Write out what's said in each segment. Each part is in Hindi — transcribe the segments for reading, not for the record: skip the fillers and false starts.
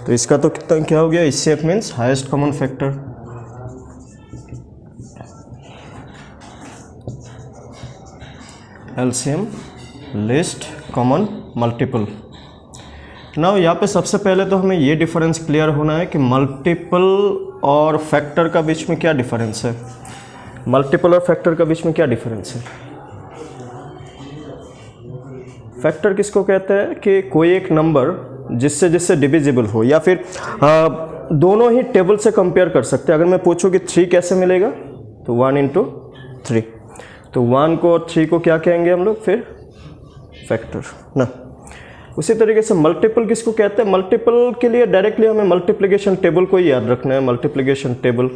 तो इसका तो कितना क्या हो गया, HCF means highest common factor. LCM list common multiple. Now यहाँ पे सबसे पहले तो हमें ये डिफरेंस क्लियर होना है कि मल्टीपल और फैक्टर का बीच में क्या डिफरेंस है। मल्टीपल और फैक्टर का बीच में क्या डिफरेंस है। फैक्टर किसको कहते हैं कि कोई एक नंबर जिससे जिससे डिविजिबल हो, या फिर दोनों ही टेबल से कंपेयर कर सकते हैं। अगर मैं पूछूं कि 3 कैसे मिलेगा, तो 1 इंटू 3, तो 1 को और 3 को क्या कहेंगे हम लोग, फिर फैक्टर ना। उसी तरीके से मल्टीपल किसको कहते हैं, मल्टीपल के लिए डायरेक्टली हमें मल्टीप्लिकेशन टेबल को ही याद रखना है, मल्टीप्लिकेशन टेबल।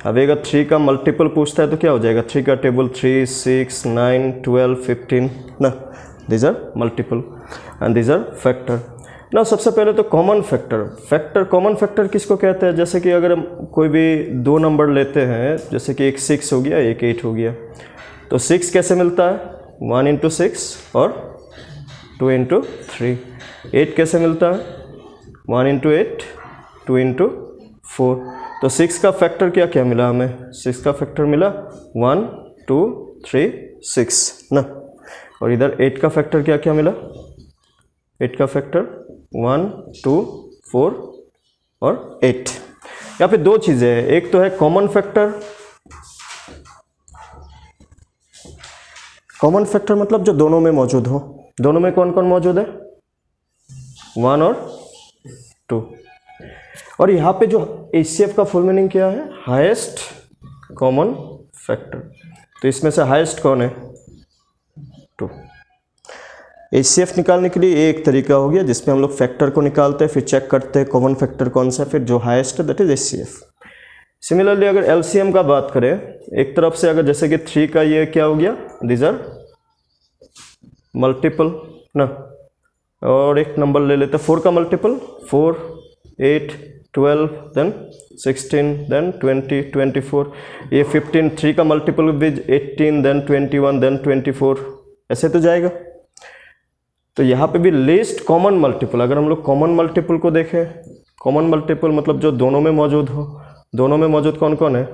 अब अगर 3 का मल्टीपल पूछता है तो क्या हो जाएगा, 3 का टेबल 3, 6, 9, 12, 15 ना, these are multiple and these are factor ना। सबसे पहले तो कॉमन फैक्टर, कॉमन फैक्टर किसको कहते हैं, जैसे कि अगर हम कोई भी 2 नंबर लेते हैं, जैसे कि एक 6 हो गया, एक 8 हो गया, तो 6 कैसे मिलता है, 1 इंटू 6 और 2 इंटू 3। 8 कैसे मिलता है, 1 इंटू 8, 2 इंटू 4। तो 6 का फैक्टर क्या क्या मिला हमें, 6 का फैक्टर मिला 1, 2, 3, 6 ना। और इधर 8 का फैक्टर क्या क्या मिला, 8 का फैक्टर 1, 2, 4 और 8। यहाँ पे 2 चीज़ें हैं, एक तो है कॉमन फैक्टर। कॉमन फैक्टर मतलब जो दोनों में मौजूद हो। दोनों में कौन कौन मौजूद है, 1 और 2। और यहाँ पे जो HCF का फुल मीनिंग क्या है, हाईएस्ट कॉमन फैक्टर। तो इसमें से हाईएस्ट कौन है, 2। HCF निकालने के लिए एक तरीका हो गया जिसमें हम लोग फैक्टर को निकालते हैं, फिर चेक करते हैं कॉमन फैक्टर कौन सा, फिर जो हाईएस्ट है दैट इज HCF। सिमिलरली अगर LCM का बात करें, एक तरफ से अगर जैसे कि 3 का ये क्या हो गया, दीज आर मल्टीपल ना, और एक नंबर ले लेते हैं 4 का मल्टीपल, 4, 8, 12, देन 16, देन 20, 24, ये 15, 3 का मल्टीपल भी 18, देन 21, देन 24, ऐसे तो जाएगा। तो यहाँ पे भी लीस्ट कॉमन मल्टीपल, अगर हम लोग कॉमन मल्टीपल को देखें, कॉमन मल्टीपल मतलब जो दोनों में मौजूद हो, दोनों में मौजूद कौन कौन है,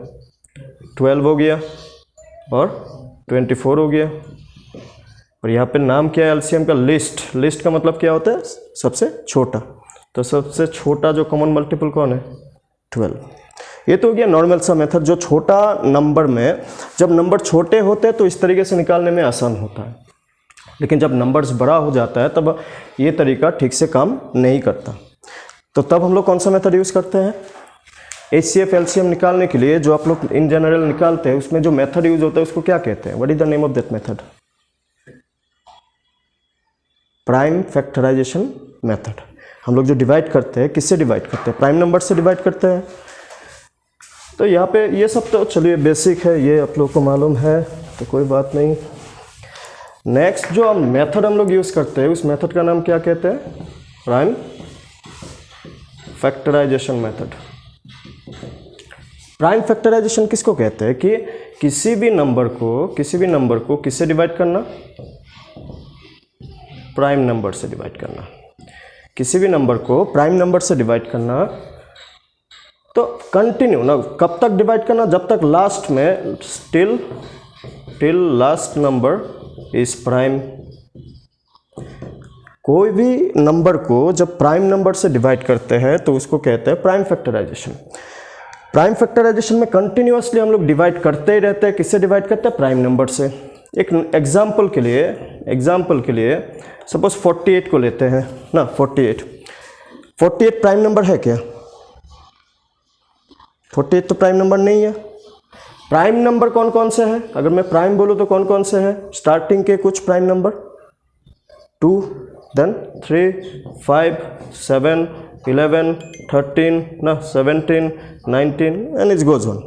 12 हो गया और 24 हो गया। और यहाँ पे नाम क्या है LCM का, लिस्ट। लिस्ट का मतलब क्या होता है, सबसे छोटा। तो सबसे छोटा जो कॉमन मल्टीपल कौन है, 12। ये तो हो गया नॉर्मल सा मेथड, जो छोटा नंबर में, जब नंबर छोटे होते हैं तो इस तरीके से निकालने में आसान होता है, लेकिन जब नंबर्स बड़ा हो जाता है तब ये तरीका ठीक से काम नहीं करता। तो तब हम लोग कौन सा मेथड यूज़ करते हैं, HCF LCM निकालने के लिए जो आप लोग इन जनरल निकालते हैं, उसमें जो मेथड यूज होता है उसको क्या कहते हैं, what is the name of that method, prime factorization method. हम लोग जो डिवाइड करते हैं, किससे डिवाइड करते हैं, प्राइम नंबर से डिवाइड करते हैं। तो यहाँ पे ये सब तो चलिए बेसिक है, ये आप लोग को मालूम है, तो कोई बात नहीं। नेक्स्ट जो मेथड हम लोग यूज़ करते हैं, उस मेथड का नाम क्या कहते हैं, prime factorization method. Prime factorization किसको कहते हैं कि किसी भी नंबर को किससे डिवाइड करना, प्राइम नंबर से डिवाइड करना। किसी भी नंबर को प्राइम नंबर से डिवाइड करना, तो कंटिन्यू ना, कब तक डिवाइड करना, जब तक लास्ट में till last number is prime. कोई भी नंबर को जब प्राइम नंबर से डिवाइड करते हैं तो उसको कहते हैं प्राइम फैक्टराइजेशन। प्राइम फैक्टराइजेशन में कंटिन्यूअसली हम लोग डिवाइड करते ही रहते हैं, किससे डिवाइड करते हैं, प्राइम नंबर से। एक एग्जाम्पल के लिए सपोज 48 को लेते हैं ना, 48 प्राइम नंबर है क्या, 48 तो प्राइम नंबर नहीं है। प्राइम नंबर कौन कौन से हैं, अगर मैं प्राइम बोलूँ तो कौन कौन से हैं, स्टार्टिंग के कुछ प्राइम नंबर 2, देन 3, 5, 7, 11, 13 ना, 17, 19 एंड इट गोज ऑन।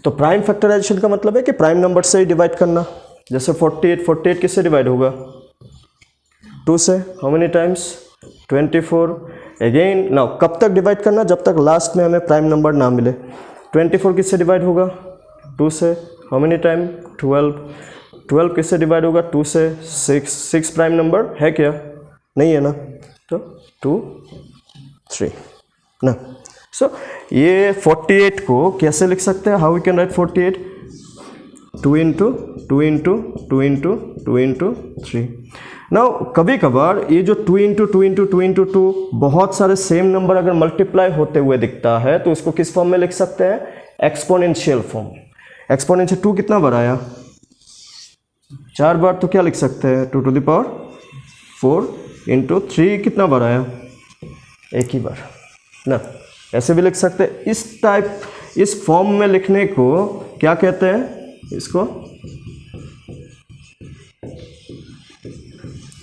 तो प्राइम फैक्टराइजेशन का मतलब है कि प्राइम नंबर से ही डिवाइड करना। जैसे 48 किससे डिवाइड होगा, 2 से, how many times, 24। Again now कब तक डिवाइड करना, जब तक लास्ट में हमें प्राइम नंबर ना मिले। 24 किससे डिवाइड होगा, 2 से, हाउ मेनी टाइम, 12 किससे डिवाइड होगा, 2 से। 6 प्राइम नंबर है क्या, नहीं है ना, तो 2 3 ना। सो ये 48 को कैसे लिख सकते हैं? How we can write 48? 2 into 2 into 2 into 2 into 3। Now कभी कभार ये जो 2 इंटू 2 इंटू 2 इंटू 2 बहुत सारे सेम नंबर अगर मल्टीप्लाई होते हुए दिखता है तो इसको किस फॉर्म में लिख सकते हैं? Exponential form. एक्सपोनेंशियल 2 कितना बार आया? 4 बार, तो क्या लिख सकते हैं? 2 टू द पावर 4 इंटू 3 कितना बार आया? एक ही बार ना। ऐसे भी लिख सकते हैं। इस टाइप, इस फॉर्म में लिखने को क्या कहते हैं? इसको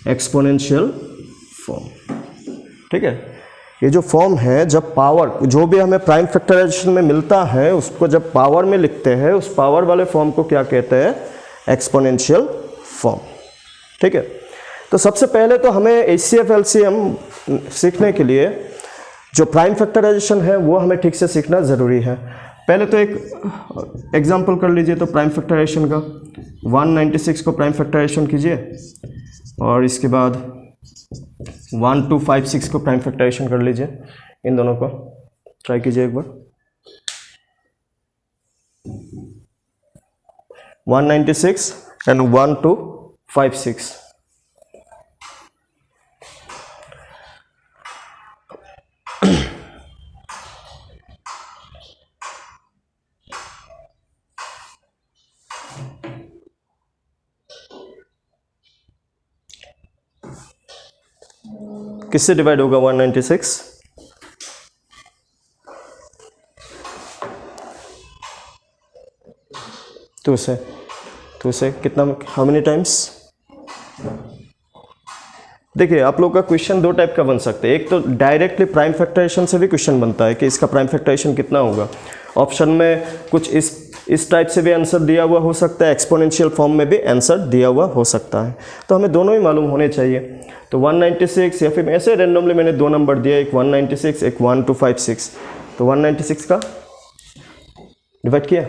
एक्सपोनेंशियल फॉर्म। ठीक है, ये जो फॉर्म है, जब पावर, जो भी हमें प्राइम फैक्टराइजेशन में मिलता है उसको जब पावर में लिखते हैं, उस पावर वाले फॉर्म को क्या कहते हैं? Exponential form. ठीक है, तो सबसे पहले तो हमें HCF LCM सीखने के लिए जो प्राइम फैक्टराइजेशन है वो हमें ठीक से सीखना ज़रूरी है। पहले तो एक एग्जांपल कर लीजिए तो प्राइम फैक्टराइजेशन का 196 को प्राइम फैक्टराइजेशन कीजिए और इसके बाद 1256 को प्राइम फैक्टराइजेशन कर लीजिए। इन दोनों को ट्राई कीजिए एक बार। 196 एंड 1256। किससे डिवाइड होगा 196? 2 से। 2 से कितना, हाउ मेनी टाइम्स? देखिए, आप लोग का क्वेश्चन दो टाइप का बन सकते हैं। एक तो डायरेक्टली प्राइम फैक्टराइजेशन से भी क्वेश्चन बनता है कि इसका प्राइम फैक्टराइजेशन कितना होगा। ऑप्शन में कुछ इस टाइप से भी आंसर दिया हुआ हो सकता है, एक्सपोनेंशियल फॉर्म में भी आंसर दिया हुआ हो सकता है। तो हमें दोनों ही मालूम होने चाहिए। तो 196 या फिर ऐसे रेंडमली मैंने दो नंबर दिया, एक 196 एक 1256। तो 196 का डिवाइड किया,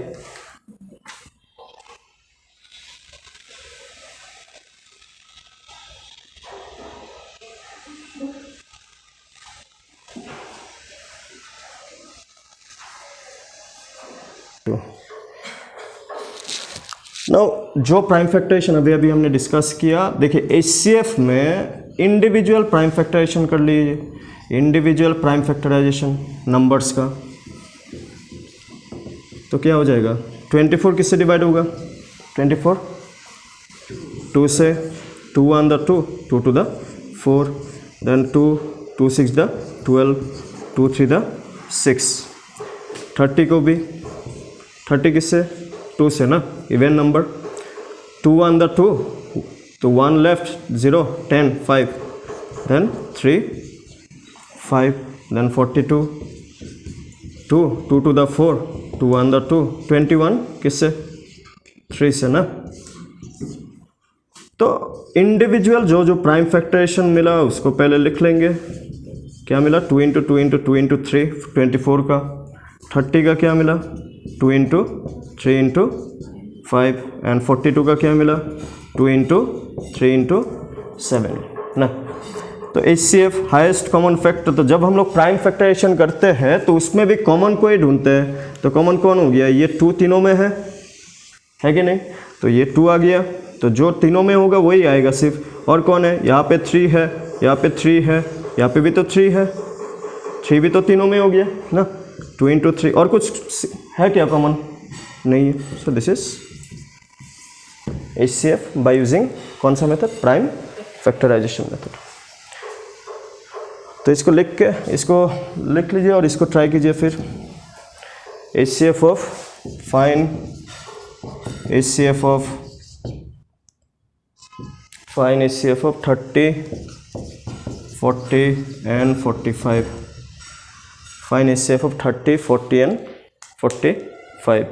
नाउ जो प्राइम फैक्टराइजेशन अभी हमने डिस्कस किया, देखिए HCF में इंडिविजुअल प्राइम फैक्टराइजेशन कर लीजिए। इंडिविजुअल प्राइम फैक्टराइजेशन नंबर्स का तो क्या हो जाएगा? 24 किससे डिवाइड होगा? 24 2 से, 2 1 the 2, 2 to the 4, then 2 2 6 the 12, 2 3 the 6। 30 को भी 30 किससे? 2 से ना, इवन नंबर। 2 1 द 2, तो 1 left, 0 10 5, then 3 5, then 42 2 2 to the 4, 2 1 the 2, 21 किससे? 3 से ना। तो इंडिविजुअल जो जो प्राइम फैक्टराइजेशन मिला उसको पहले लिख लेंगे। क्या मिला? 2 इंटू 2 इंटू 2 इंटू 3 24 का। 30 का क्या मिला? 2 इंटू 3 इंटू 5 एंड 42 का क्या मिला? 2 इंटू 3 इंटू 7 ना। तो HCF हाईएस्ट कॉमन फैक्टर, तो जब हम लोग प्राइम फैक्टराइजेशन करते हैं तो उसमें भी कॉमन को ही ढूंढते हैं। तो कॉमन कौन हो गया? ये 2 तीनों में है कि नहीं? तो ये 2 आ गया, तो जो तीनों में होगा वही आएगा सिर्फ। और कौन है? यहाँ पे 3 है, यहाँ पे 3 है, यहाँ पे भी तो 3 है, 3 भी तो तीनों में हो गया ना। 2 इंटू 3, और कुछ है क्या कॉमन? नहीं है। So this is HCF by using कौन सा मेथड? Prime factorization method. तो इसको लिख लीजिए और इसको ट्राई कीजिए फिर। HCF of find HCF of 30, 40 and 45. Find HCF of 30, 40 and 45.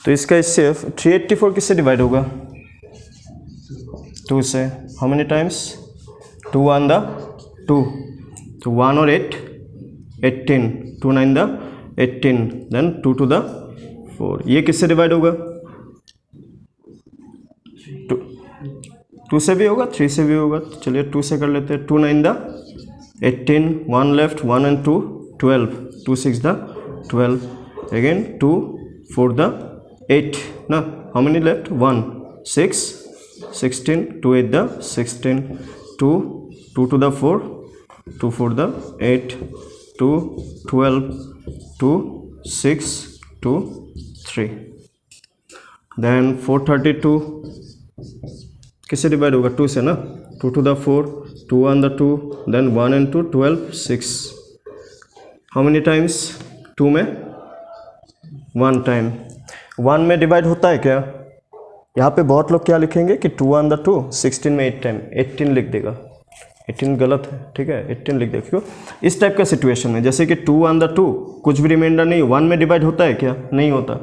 तो इसका इससे 384 किससे डिवाइड होगा? 2 से। How many times? 2 1 द 2, तो 1 और 8 18, 2 9 द 18, देन 2 to the 4। ये किससे डिवाइड होगा? 2 से भी होगा, 3 से भी होगा। चलिए 2 से कर लेते हैं। 2 9 the 18, 1 left, 1 and 2 12, 2 6 the 12, again 2 4 the 8 ना। How many left? 1 6 16, 2 8 the 16, 2 2 to the 4, 2 4 the 8, 2 12, 2 6, 2 3, then 432 किससे डिवाइड होगा? 2 से ना। 2 to the 4, 2 1 the 2, then 1 and 2 12, 6। How many times? 2 में 1 टाइम। 1 में डिवाइड होता है क्या? यहाँ पे बहुत लोग क्या लिखेंगे कि 2 1 the 2, 16 में 8 टाइम, 18 लिख देगा। 18 गलत है, ठीक है, 18 लिख देगा। क्यों? इस टाइप का सिचुएशन में, जैसे कि 2 1 the 2 कुछ भी रिमाइंडर नहीं, 1 में डिवाइड होता है क्या? नहीं होता।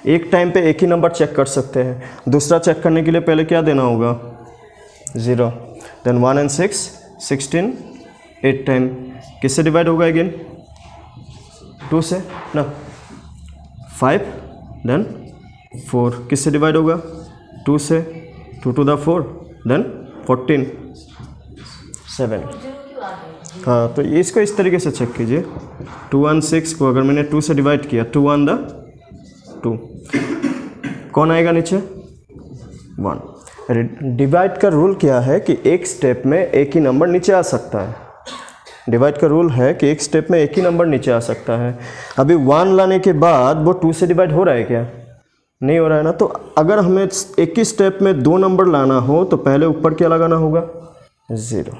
एक टाइम पे एक ही नंबर चेक कर सकते हैं। दूसरा चेक करने के लिए पहले क्या देना होगा? 0, देन 1 and 6 16 8 टाइम। किससे डिवाइड होगा अगेन? 2 से ना। 5 देन 4 किससे डिवाइड होगा? 2 से। 2 to the 4, देन 14 7। हाँ, तो इसको इस तरीके से चेक कीजिए। 2 1 6 को अगर मैंने 2 से डिवाइड किया, 2 1 द 2, कौन आएगा नीचे? 1। डिवाइड का रूल क्या है कि एक स्टेप में एक ही नंबर नीचे आ सकता है। डिवाइड का रूल है कि एक स्टेप में एक ही नंबर नीचे आ सकता है। अभी 1 लाने के बाद वो 2 से डिवाइड हो रहा है क्या? नहीं हो रहा है ना। तो अगर हमें एक ही स्टेप में 2 नंबर लाना हो तो पहले ऊपर क्या लगाना होगा? 0।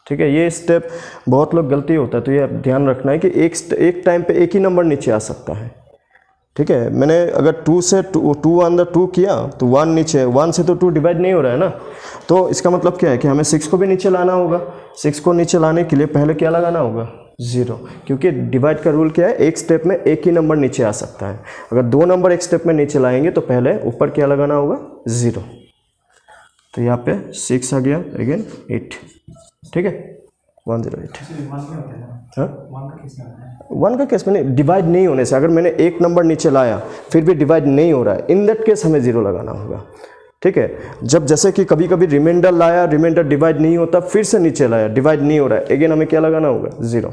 ठीक है, ये स्टेप बहुत लोग गलती होता है, तो ये ध्यान रखना है कि एक टाइम पे एक ही नंबर नीचे आ सकता है। ठीक है, मैंने अगर 2 से 2 1 the 2 किया तो 1 नीचे, 1 से तो 2 डिवाइड नहीं हो रहा है ना। तो इसका मतलब क्या है कि हमें 6 को भी नीचे लाना होगा। 6 को नीचे लाने के लिए पहले क्या लगाना होगा? 0, क्योंकि डिवाइड का रूल क्या है? एक स्टेप में एक ही नंबर नीचे आ सकता है। अगर 2 नंबर एक स्टेप में नीचे लाएंगे तो पहले ऊपर क्या लगाना होगा? 0। तो यहाँ पे 6 आ गया, अगेन 8। ठीक है, 108। हाँ, 1 का केस में डिवाइड नहीं होने से, अगर मैंने एक नंबर नीचे लाया फिर भी डिवाइड नहीं हो रहा है, इन दैट केस हमें 0 लगाना होगा। ठीक है, जब जैसे कि कभी कभी रिमाइंडर लाया, रिमाइंडर डिवाइड नहीं होता, फिर से नीचे लाया, डिवाइड नहीं हो रहा है, अगेन हमें क्या लगाना होगा? 0।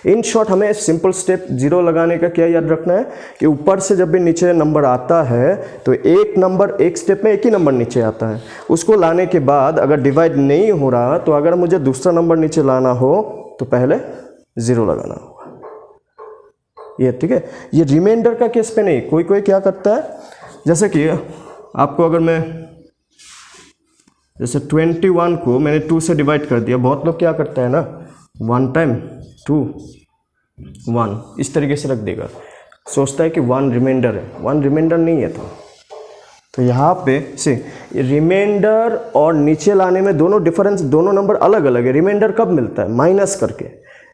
इन शॉर्ट हमें सिंपल स्टेप 0 लगाने का क्या याद रखना है कि ऊपर से जब भी नीचे नंबर आता है तो एक नंबर एक स्टेप में एक ही नंबर नीचे आता है। उसको लाने के बाद अगर डिवाइड नहीं हो रहा तो अगर मुझे दूसरा नंबर नीचे लाना हो तो पहले 0 लगाना होगा। ये ठीक है, ये रिमाइंडर का केस पे नहीं। कोई कोई क्या करता है, जैसे कि आपको अगर मैं जैसे 21 को मैंने 2 से डिवाइड कर दिया, बहुत लोग क्या करता है ना, 1 टाइम 2 1 इस तरीके से रख देगा, सोचता है कि 1 रिमाइंडर है। 1 रिमाइंडर नहीं है। तो यहाँ पे से रिमाइंडर और नीचे लाने में दोनों डिफरेंस, दोनों नंबर अलग अलग है। रिमाइंडर कब मिलता है? माइनस करके।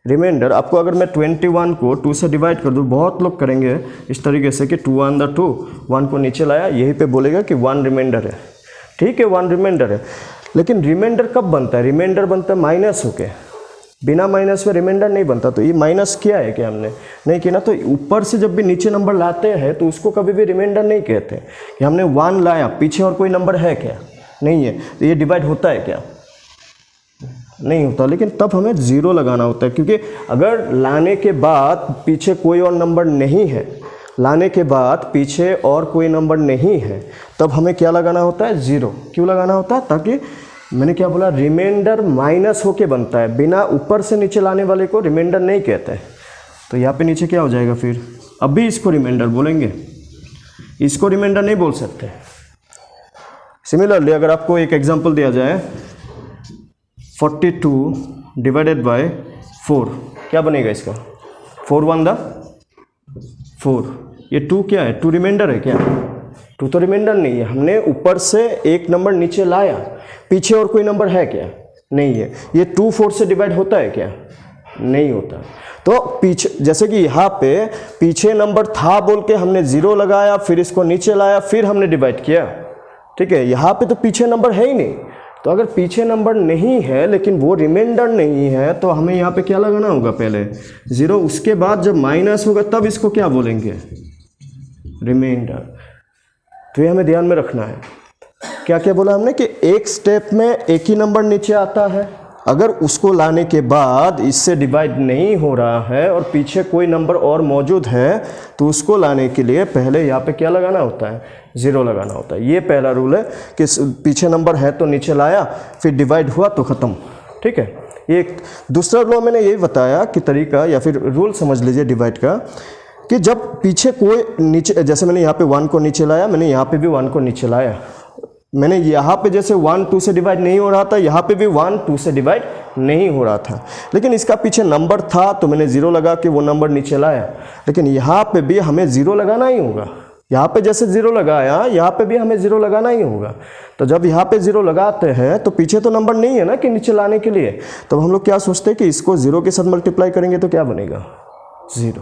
रिमाइंडर आपको अगर मैं 21 को 2 से डिवाइड कर दूँ, बहुत लोग करेंगे इस तरीके से कि 2 1 the 2, 1 को नीचे लाया, यहीं पे बोलेगा कि 1 रिमाइंडर है। ठीक है, 1 रिमाइंडर है, लेकिन रिमाइंडर कब बनता है? रिमाइंडर बनता है माइनस होके, बिना माइनस में रिमाइंडर नहीं बनता। तो ये माइनस किया है क्या हमने? नहीं किया ना। तो ऊपर से जब भी नीचे नंबर लाते हैं तो उसको कभी भी रिमाइंडर नहीं कहते कि हमने 1 लाया, पीछे और कोई नंबर है क्या? नहीं है। तो ये डिवाइड होता है क्या? नहीं होता। लेकिन तब हमें 0 लगाना होता है, क्योंकि अगर लाने के बाद पीछे कोई और नंबर नहीं है, लाने के बाद पीछे और कोई नंबर नहीं है, तब हमें क्या लगाना होता है? 0। क्यों लगाना होता है? ताकि मैंने क्या बोला, रिमाइंडर माइनस होके बनता है, बिना ऊपर से नीचे लाने वाले को रिमाइंडर नहीं कहते हैं। तो यहाँ पे नीचे क्या हो जाएगा फिर? अभी इसको रिमाइंडर बोलेंगे, इसको रिमाइंडर नहीं बोल सकते। सिमिलरली अगर आपको एक एग्जांपल दिया जाए 42 डिवाइडेड बाय 4, क्या बनेगा इसका? 4 1 the 4। ये 2 क्या है? 2 रिमाइंडर है क्या? 2 तो रिमाइंडर नहीं है, हमने ऊपर से एक नंबर नीचे लाया, पीछे और कोई नंबर है क्या? नहीं है। ये 2 4 से डिवाइड होता है क्या? नहीं होता। तो पीछे जैसे कि यहाँ पे पीछे नंबर था बोल के हमने 0 लगाया, फिर इसको नीचे लाया, फिर हमने डिवाइड किया, ठीक है। यहाँ पे तो पीछे नंबर है ही नहीं, तो अगर पीछे नंबर नहीं है लेकिन वो रिमाइंडर नहीं है तो हमें यहाँ पे क्या लगाना होगा, पहले 0, उसके बाद जब माइनस होगा तब इसको क्या बोलेंगे, रिमाइंडर। तो ये हमें ध्यान में रखना है। क्या क्या बोला हमने कि एक स्टेप में एक ही नंबर नीचे आता है, अगर उसको लाने के बाद इससे डिवाइड नहीं हो रहा है और पीछे कोई नंबर और मौजूद है तो उसको लाने के लिए पहले यहाँ पे क्या लगाना होता है, 0 लगाना होता है। ये पहला रूल है कि पीछे नंबर है तो नीचे लाया, फिर डिवाइड हुआ तो ख़त्म, ठीक है। ये दूसरा रूल मैंने यही बताया कि तरीका या फिर रूल समझ लीजिए डिवाइड का, कि जब पीछे कोई नीचे, जैसे मैंने यहाँ पे 1 को नीचे लाया, मैंने यहाँ पे भी 1 को नीचे लाया, मैंने यहाँ पे जैसे 1 2 से डिवाइड नहीं हो रहा था, यहाँ पे भी 1 2 से डिवाइड नहीं हो रहा था, लेकिन इसका पीछे नंबर था तो मैंने 0 लगा के वो नंबर नीचे लाया। लेकिन यहाँ पे भी हमें 0 लगाना ही होगा, यहाँ पे जैसे 0 लगाया यहाँ पे भी हमें 0 लगाना ही होगा। तो जब यहाँ पे 0 लगाते हैं तो पीछे तो नंबर नहीं है ना कि नीचे लाने के लिए, तो हम लोग क्या सोचते हैं कि इसको 0 के साथ मल्टीप्लाई करेंगे तो क्या बनेगा, 0,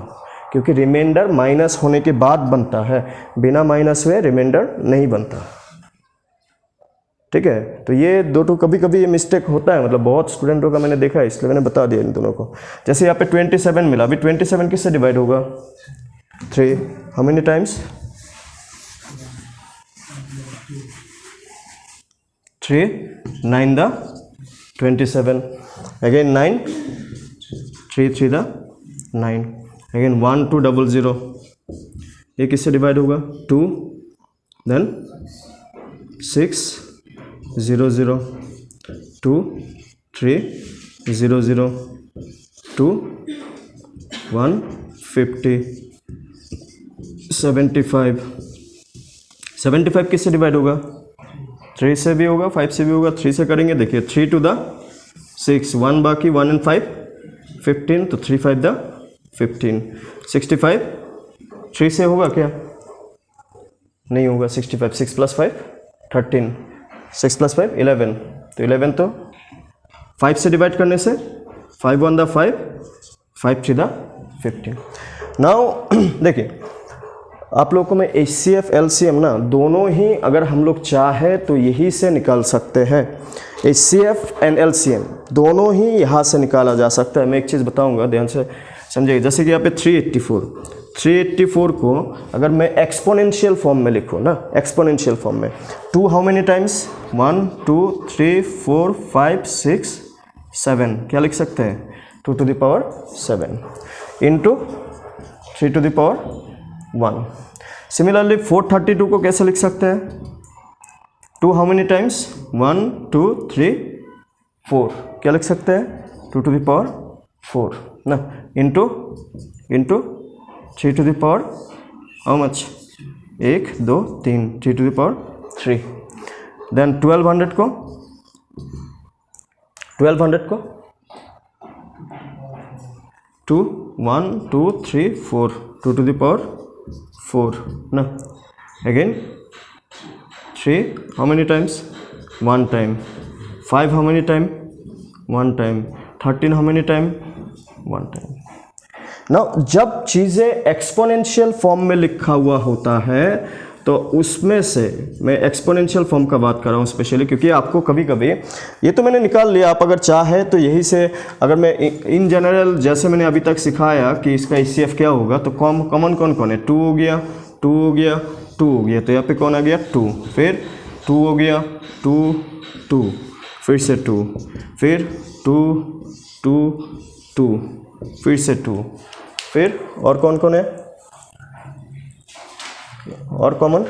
क्योंकि रिमाइंडर माइनस होने के बाद बनता है, बिना माइनस हुए रिमाइंडर नहीं बनता, ठीक है। तो ये दो कभी कभी ये मिस्टेक होता है, मतलब बहुत स्टूडेंटों का मैंने देखा है, इसलिए मैंने बता दिया इन दोनों को। जैसे यहाँ पे 27 मिला, अभी 27 किससे डिवाइड होगा, 3, how many times, 3 9 the 27, again 9, 3 3 the 9, again 1 2 0 0, ये किससे डिवाइड होगा, 2, देन 6 0 0, 2 3 0 0, 2 1 50, 75, 75 किससे डिवाइड होगा, 3 से भी होगा, 5 से भी होगा, 3 से करेंगे, देखिए 3 to the 6, 1 बाकी, 1 and 5 15, तो 3 5 the 15, 65 3 से होगा क्या, नहीं होगा, 65, 6 + 5 13, 6 + 5 11, तो 11 तो 5 से डिवाइड करने से 5 1 the 5, 5 3 the 15। नाउ देखिए आप लोगों को मैं HCF LCM ना दोनों ही अगर हम लोग चाहे तो यही से निकाल सकते हैं, HCF एंड LCM दोनों ही यहाँ से निकाला जा सकता है। मैं एक चीज़ बताऊँगा, ध्यान से समझिएगा। जैसे कि यहाँ पे 384 को अगर मैं एक्सपोनेंशियल फॉर्म में लिखूँ ना, एक्सपोनेंशियल फॉर्म में, 2 हाउ मेनी टाइम्स, 1 2 3 4 5 6 7, क्या लिख सकते हैं, 2 to the power 7 into 3 to the power 1। Similarly 432 को कैसे लिख सकते हैं, 2 हाउ मेनी टाइम्स, 1 2 3 4, क्या लिख सकते हैं, 2 to the power 4 ना, into 3 to the power how much, 1 2 3, 3 to the power 3। Then 1200 को 2 1 2 3 4, 2 to the power 4 ना, again 3 how many times, 1 time, 5 how many time, 1 time, 13 how many time, 1 time. ना जब चीज़ें एक्सपोनेंशियल फॉर्म में लिखा हुआ होता है तो उसमें से मैं एक्सपोनेंशियल फॉर्म का बात कर रहा हूँ स्पेशली, क्योंकि आपको कभी कभी ये तो मैंने निकाल लिया, आप अगर चाहे तो यही से, अगर मैं इन जनरल जैसे मैंने अभी तक सिखाया कि इसका HCF क्या होगा, तो कॉमन कौन है, 2 हो गया, 2 हो गया, 2 हो गया, तो यहाँ पे कौन आ गया, 2, फिर 2 हो गया, 2 2, फिर से 2, फिर 2 2 2, फिर से 2, फिर और कौन है, और कॉमन,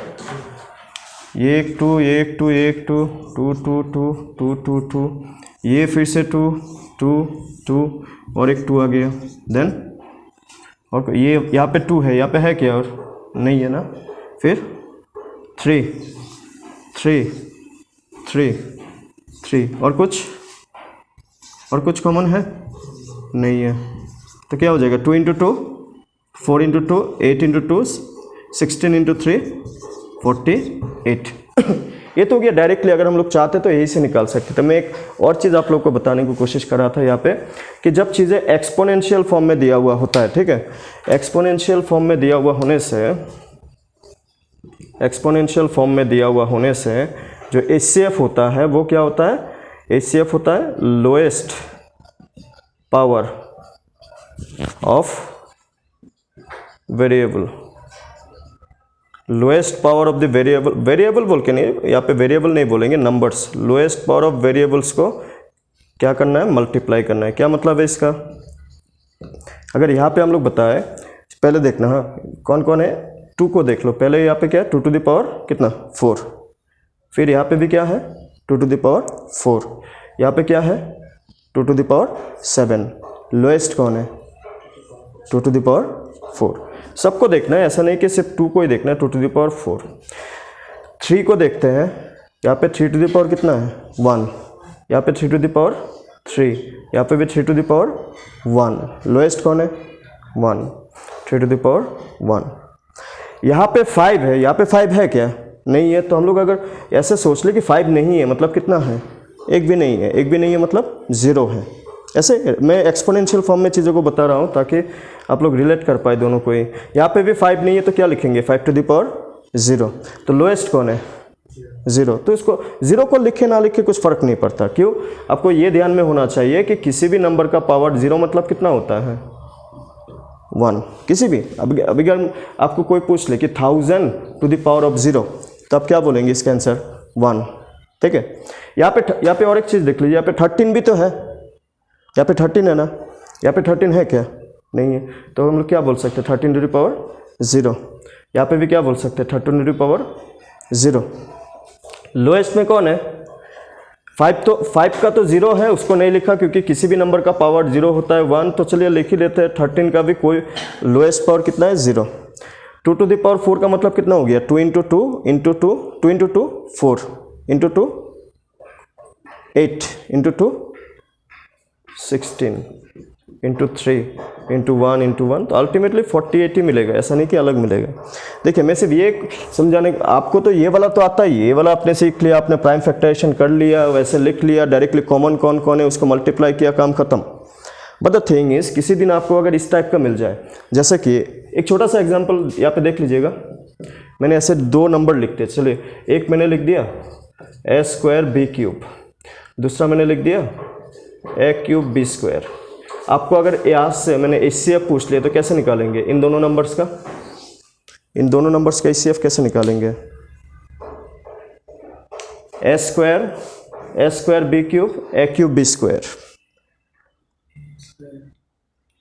ये 1 2 1 2 1 2 2 2 2 2 2 2, ये फिर से 2 2 2 और एक 2 आ गया। देन और ये यहाँ पे 2 है, यहाँ पे है क्या, और नहीं है ना, फिर 3 3 3 3 और कुछ कॉमन है नहीं है, तो क्या हो जाएगा, 2 × 2 4 × 2 8 × 2 16 × 3 48। ये तो हो गया डायरेक्टली, अगर हम लोग चाहते तो यही से निकाल सकते। तो मैं एक और चीज़ आप लोग को बताने की कोशिश कर रहा था यहाँ पे कि जब चीज़ें एक्सपोनेंशियल फॉर्म में दिया हुआ होता है, ठीक है, एक्सपोनेंशियल फॉर्म में दिया हुआ होने से, एक्सपोनेंशियल फॉर्म में दिया हुआ होने से जो HCF होता है वो क्या होता है, HCF होता है lowest power of variable, lowest power of the variable, variable बोल के नहीं, यहाँ पे वेरिएबल नहीं बोलेंगे, numbers, lowest power of variables को क्या करना है, मल्टीप्लाई करना है। क्या मतलब है इसका, अगर यहाँ पे हम लोग बताए, पहले देखना, हाँ कौन कौन है, 2 को देख लो, पहले यहाँ पे क्या है 2 टू द पावर कितना 4, फिर यहाँ पे भी क्या है 2 टू द पावर 4, यहाँ पे क्या है 2 टू द पावर 7, लोएस्ट कौन है 2 टू द पावर 4, सबको देखना है, ऐसा नहीं कि सिर्फ 2 को ही देखना है, 2 टू द पावर 4। 3 को देखते हैं, यहाँ पे 3 टू द पावर कितना है 1, यहाँ पे 3 टू द पावर 3, यहाँ पे भी 3 टू द पावर 1, लोएस्ट कौन है 1, 3 टू द पावर 1। यहाँ पे 5 है, यहाँ पे 5 है क्या, नहीं है, तो हम लोग अगर ऐसे सोच ले कि 5 नहीं है मतलब कितना है, एक भी नहीं है, एक भी नहीं है मतलब 0 है। ऐसे मैं एक्सपोनेंशियल फॉर्म में चीज़ों को बता रहा हूँ ताकि आप लोग रिलेट कर पाए दोनों को ही। यहाँ पे भी 5 नहीं है तो क्या लिखेंगे 5 टू द पावर 0, तो लोएस्ट कौन है 0, तो इसको 0 को लिखे ना लिखे कुछ फ़र्क नहीं पड़ता। क्यों, आपको ये ध्यान में होना चाहिए कि किसी भी नंबर का पावर 0 मतलब कितना होता है 1, किसी भी। अभी अगर आपको कोई पूछ ले कि 1000 टू द पावर ऑफ 0, तो आप क्या बोलेंगे इसका आंसर 1, ठीक है। यहाँ पे और एक चीज़ देख लीजिए, यहाँ पे 13 भी तो है, यहाँ पे 13 है ना, यहाँ पे 13 है क्या, नहीं है, तो हम लोग क्या बोल सकते हैं 13 टू द पावर 0, यहाँ पे भी क्या बोल सकते हैं 13 टू द पावर 0। लोएस्ट में कौन है 5, तो 5 का तो 0 है, उसको नहीं लिखा क्योंकि किसी भी नंबर का पावर 0 होता है 1, तो चलिए लिख ही लेते हैं। 13 का भी कोई लोएस्ट पावर कितना है 0। 2 टू द पावर 4 का मतलब कितना हो गया 2 into 2 into 2, 2 into 2 4 into 2 8 into 2 16 into 3 into 1 into 1, तो अल्टीमेटली 48 ही मिलेगा, ऐसा नहीं कि अलग मिलेगा। देखिए मैं सिर्फ ये समझाने, आपको तो ये वाला तो आता ही, ये वाला आपने सीख लिया, आपने प्राइम फैक्टराइजेशन कर लिया, वैसे लिख लिया, डायरेक्टली कॉमन कौन कौन है उसको मल्टीप्लाई किया, काम खत्म। बट द थिंग इज किसी दिन आपको अगर इस टाइप का मिल जाए, जैसे कि एक छोटा सा एग्जाम्पल यहाँ पे देख लीजिएगा, मैंने ऐसे 2 नंबर लिखते, चलिए एक मैंने लिख दिया a² b³, दूसरा मैंने लिख दिया a³ b²। आपको अगर यहाँ से मैंने HCF पूछ लिया तो कैसे निकालेंगे इन दोनों नंबर्स का, इन दोनों नंबर्स का HCF कैसे निकालेंगे, a² b³ a³ b²।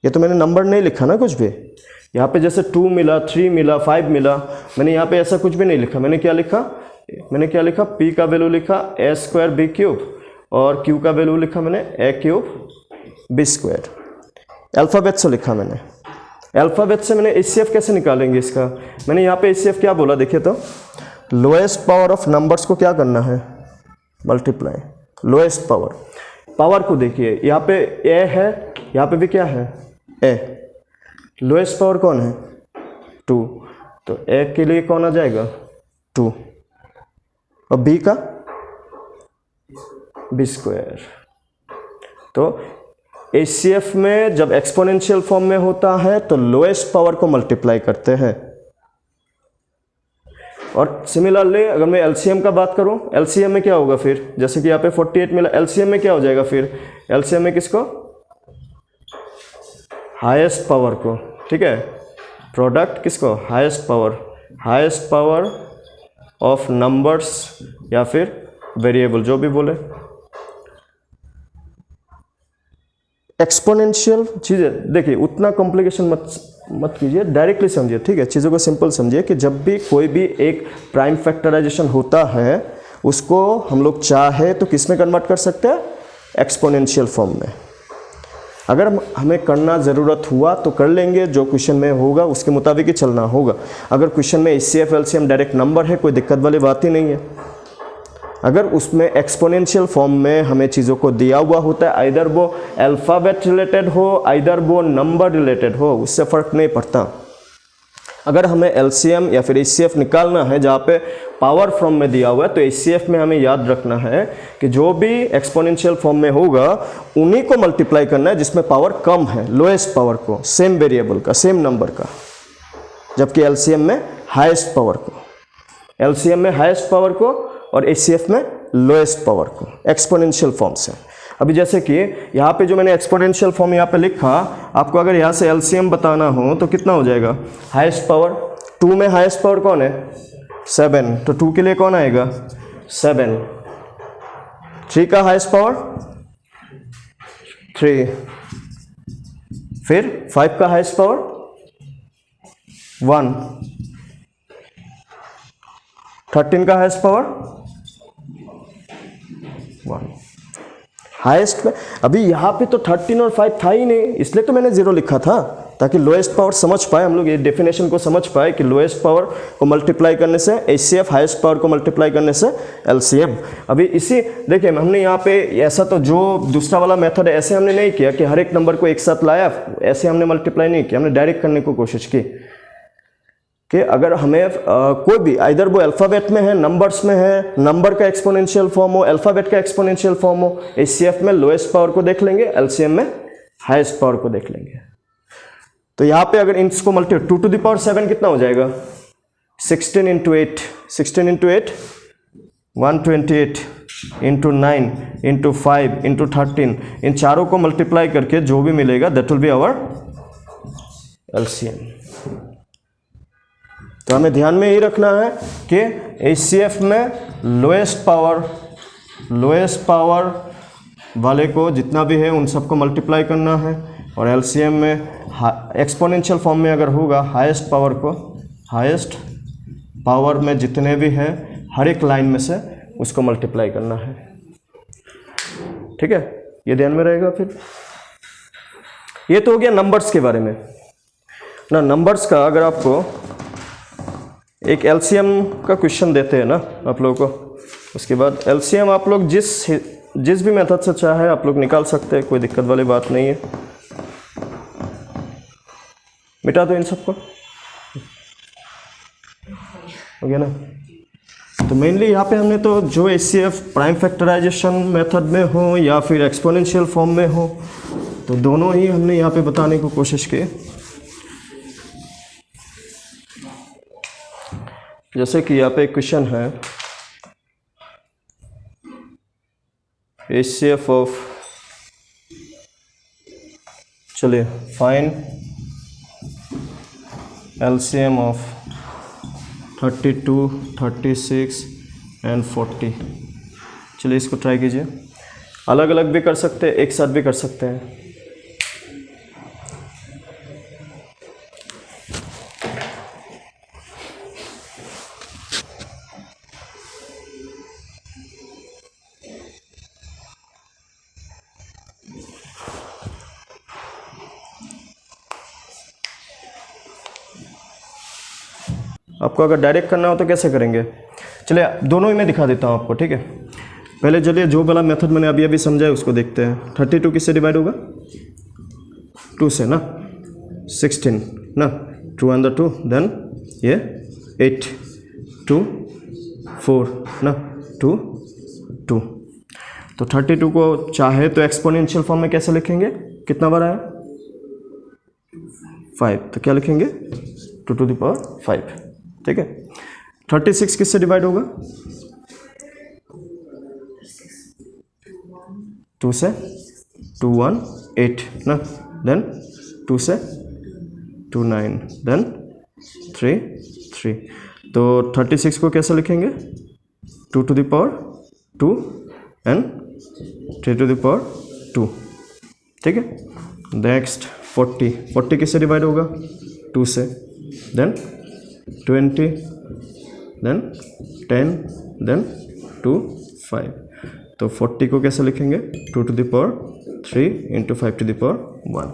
ये तो मैंने नंबर नहीं लिखा ना कुछ भी, यहाँ पे जैसे 2 मिला, 3 मिला, 5 मिला, मैंने यहाँ पे ऐसा कुछ भी नहीं लिखा। मैंने क्या लिखा, P का वैल्यू लिखा a² b³ और Q का वैल्यू लिखा मैंने a³ b²। अल्फ़ाबेट से लिखा मैंने, अल्फ़ाबेट से मैंने HCF कैसे निकालेंगे इसका, मैंने यहाँ पे HCF क्या बोला देखिए, तो लोएस्ट पावर ऑफ नंबर्स को क्या करना है मल्टीप्लाई, लोएस्ट पावर को देखिए, यहाँ पे A है, यहाँ पे भी क्या है A, लोएस्ट पावर कौन है 2, तो A के लिए कौन आ जाएगा 2 और B का b²। तो HCF में जब एक्सपोनेंशियल फॉर्म में होता है तो लोएस्ट पावर को मल्टीप्लाई करते हैं। और सिमिलरली अगर मैं LCM का बात करूं, LCM में क्या होगा फिर, जैसे कि यहाँ पे 48 मिला, LCM में क्या हो जाएगा फिर, LCM में किसको, हाईएस्ट पावर को, ठीक है, प्रोडक्ट किसको, हाईएस्ट पावर ऑफ नंबर्स या फिर वेरिएबल, जो भी बोले। एक्सपोनेंशियल चीज़ें देखिए उतना कॉम्प्लिकेशन मत कीजिए, डायरेक्टली समझिए, ठीक है, चीज़ों को सिंपल समझिए कि जब भी कोई भी एक प्राइम फैक्टराइजेशन होता है उसको हम लोग चाहे तो किस में कन्वर्ट कर सकते हैं, एक्सपोनेंशियल फॉर्म में। अगर हमें करना ज़रूरत हुआ तो कर लेंगे, जो क्वेश्चन में होगा उसके मुताबिक ही चलना होगा। अगर क्वेश्चन में HCF LCM डायरेक्ट नंबर है, कोई दिक्कत वाली बात ही नहीं है। अगर उसमें एक्सपोनेंशियल फॉर्म में हमें चीज़ों को दिया हुआ होता है, आइदर वो अल्फ़ाबेट रिलेटेड हो, आइदर वो नंबर रिलेटेड हो, उससे फ़र्क नहीं पड़ता। अगर हमें एलसीएम या फिर एचसीएफ निकालना है जहाँ पे पावर फॉर्म में दिया हुआ है, तो एचसीएफ में हमें याद रखना है कि जो भी एक्सपोनेंशियल फॉर्म में होगा उन्हीं को मल्टीप्लाई करना है जिसमें पावर कम है, लोएस्ट पावर को, सेम वेरिएबल का, सेम नंबर का, जबकि एलसीएम में हाईएस्ट पावर को, एलसीएम में हाईएस्ट पावर को और एचसीएफ में लोएस्ट पावर को, एक्सपोनेंशियल फॉर्म से। अभी जैसे कि यहाँ पे जो मैंने एक्सपोनेंशियल फॉर्म यहाँ पे लिखा, आपको अगर यहाँ से एलसीएम बताना हो तो कितना हो जाएगा, हाईएस्ट पावर, 2 में हाईएस्ट पावर कौन है, 7, तो 2 के लिए कौन आएगा, 7, 3 का हाईएस्ट पावर 3, फिर 5 का हाईएस्ट पावर 1, 13 का हाईएस्ट पावर 1, हाईएस्ट में। अभी यहाँ पे तो 13 और 5 था ही नहीं, इसलिए तो मैंने 0 लिखा था, ताकि लोएस्ट पावर समझ पाए हम लोग, ये डेफिनेशन को समझ पाए कि लोएस्ट पावर को मल्टीप्लाई करने से एचसीएफ, हाईएस्ट पावर को मल्टीप्लाई करने से एलसीएम। अभी इसी देखिए हमने यहाँ पे ऐसा तो जो दूसरा वाला मेथड है ऐसे हमने नहीं किया कि हर एक नंबर को एक साथ लाया, ऐसे हमने मल्टीप्लाई नहीं किया, हमने डायरेक्ट करने की कोशिश की कि अगर हमें कोई भी, इधर वो अल्फ़ाबेट में है, नंबर्स में है, नंबर का एक्सपोनेंशियल फॉर्म हो, अल्फ़ाबेट का एक्सपोनेंशियल फॉर्म हो, एचसीएफ में लोएस्ट पावर को देख लेंगे, एलसीएम में हाईएस्ट पावर को देख लेंगे। तो यहाँ पे अगर इसको मल्टीप्लाई 2 to the power 7 कितना हो जाएगा, 16 into 8, 16 into 8 128 into 9 into 5 into 13, इन चारों को मल्टीप्लाई करके जो भी मिलेगा that will be our LCM. तो हमें ध्यान में ये रखना है कि एचसीएफ में लोएस्ट पावर वाले को जितना भी है उन सबको मल्टीप्लाई करना है, और एलसीएम में एक्सपोनेंशियल फॉर्म में अगर होगा हाईएस्ट पावर को, हाईएस्ट पावर में जितने भी है हर एक लाइन में से उसको मल्टीप्लाई करना है। ठीक है, ये ध्यान में रहेगा। फिर ये तो हो गया नंबर्स के बारे में ना। नंबर्स का अगर आपको एक एलसीएम का क्वेश्चन देते हैं ना आप लोगों को, उसके बाद एलसीएम आप लोग जिस भी मेथड से चाहे आप लोग निकाल सकते हैं, कोई दिक्कत वाली बात नहीं है। मिटा दो इन सबको, हो गया ना। तो मेनली यहाँ पे हमने तो जो एचसीएफ प्राइम फैक्टराइजेशन मेथड में हो या फिर एक्सपोनेंशियल फॉर्म में हो, तो दोनों ही हमने यहाँ पे बताने की कोशिश की। जैसे कि यहाँ पे एक क्वेश्चन है, एचसीएफ ऑफ, चलिए फाइंड एलसीएम ऑफ 32, 36 एंड 40। चलिए इसको ट्राई कीजिए, अलग अलग भी कर सकते हैं, एक साथ भी कर सकते हैं। आपको अगर डायरेक्ट करना हो तो कैसे करेंगे, चलिए दोनों ही मैं दिखा देता हूँ आपको। ठीक है, पहले चलिए जो वाला मेथड मैंने अभी अभी समझाया उसको देखते हैं। 32 किससे डिवाइड होगा, 2 से ना, 16 ना, 2 and 2, देन ये 8, 2, 4 ना, 2, 2। तो 32 को चाहे तो एक्सपोनेंशियल फॉर्म में कैसे लिखेंगे, कितना बार आया, 5, तो क्या लिखेंगे, 2 to the power 5। ठीक है, 36 किससे डिवाइड होगा, 2 से, 2 1 8 ना, देन 2 से 2 9, देन 3 3। तो 36 को कैसे लिखेंगे, 2 to the power 2 and 3 to the power 2। ठीक है, नेक्स्ट 40 किससे डिवाइड होगा, 2 से, देन 20, देन 10, देन 2 5। तो 40 को कैसे लिखेंगे, 2 to the power 3 into 5 to the power 1।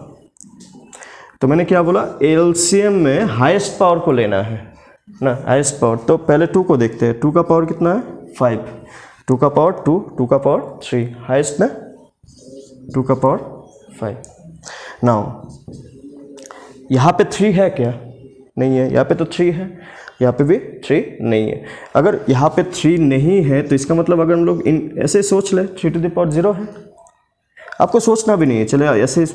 तो मैंने क्या बोला, एलसीएम में हाईएस्ट पावर को लेना है ना, हाईएस्ट पावर। तो पहले 2 को देखते हैं, 2 का पावर कितना है, 5, 2 का पावर 2, 2 का पावर 3, हाईएस्ट में 2 का पावर 5। नाउ यहाँ पे 3 है क्या, नहीं है, यहाँ पे तो 3 है, यहाँ पे भी 3 नहीं है। अगर यहाँ पे 3 नहीं है तो इसका मतलब अगर हम लोग इन ऐसे सोच लें 3 टू द पावर 0 है, आपको सोचना भी नहीं है। चले ऐसे